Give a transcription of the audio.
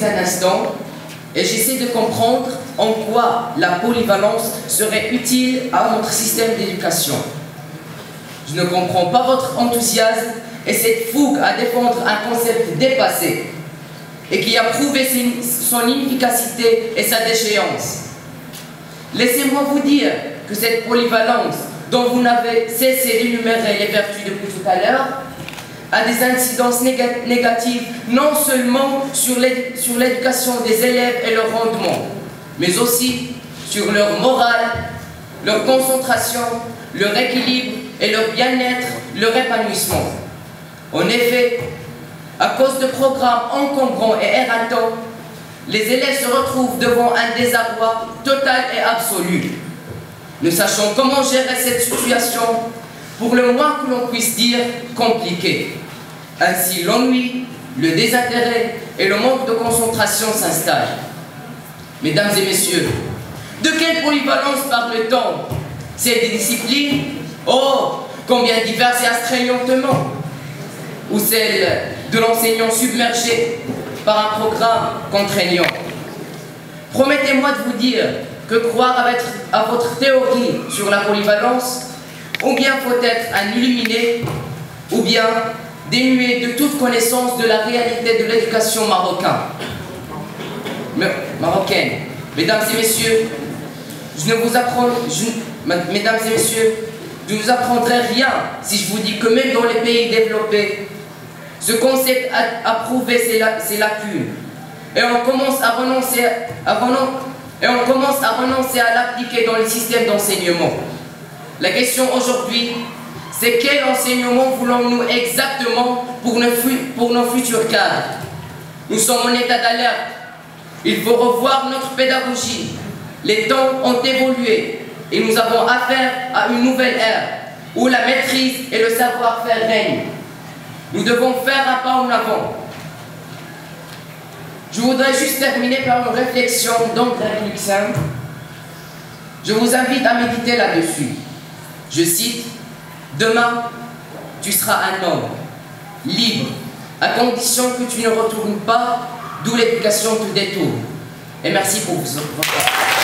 depuis un instant et j'essaie de comprendre en quoi la polyvalence serait utile à notre système d'éducation. Je ne comprends pas votre enthousiasme et cette fougue à défendre un concept dépassé et qui a prouvé son inefficacité et sa déchéance. Laissez-moi vous dire que cette polyvalence, dont vous n'avez cessé d'énumérer les vertus depuis tout à l'heure, a des incidences négatives non seulement sur l'éducation des élèves et leur rendement, mais aussi sur leur morale, leur concentration, leur équilibre et leur bien-être, leur épanouissement. En effet, à cause de programmes encombrants et éreintants, les élèves se retrouvent devant un désarroi total et absolu. Ne sachant comment gérer cette situation, pour le moins que l'on puisse dire compliquée. Ainsi, l'ennui, le désintérêt et le manque de concentration s'installent. Mesdames et messieurs, de quelle polyvalence parle-t-on? Celle des disciplines? Oh, combien diverses et astreignantement? Ou celle de l'enseignant submergé par un programme contraignant? Promettez-moi de vous dire que croire à votre théorie sur la polyvalence, ou bien faut être un illuminé, ou bien dénué de toute connaissance de la réalité de l'éducation marocaine. Mesdames et messieurs, je ne vous apprendrai rien si je vous dis que même dans les pays développés, ce concept a prouvé ses lacunes. Et on commence à renoncer à l'appliquer dans le système d'enseignement. La question aujourd'hui, c'est quel enseignement voulons-nous exactement pour nos futurs cadres? Nous sommes en état d'alerte. Il faut revoir notre pédagogie. Les temps ont évolué et nous avons affaire à une nouvelle ère où la maîtrise et le savoir-faire règnent. Nous devons faire un pas en avant. Je voudrais juste terminer par une réflexion d'André Luxin. Je vous invite à méditer là-dessus. Je cite: « Demain, tu seras un homme, libre, à condition que tu ne retournes pas d'où l'éducation te détourne. » Et merci pour votre attention.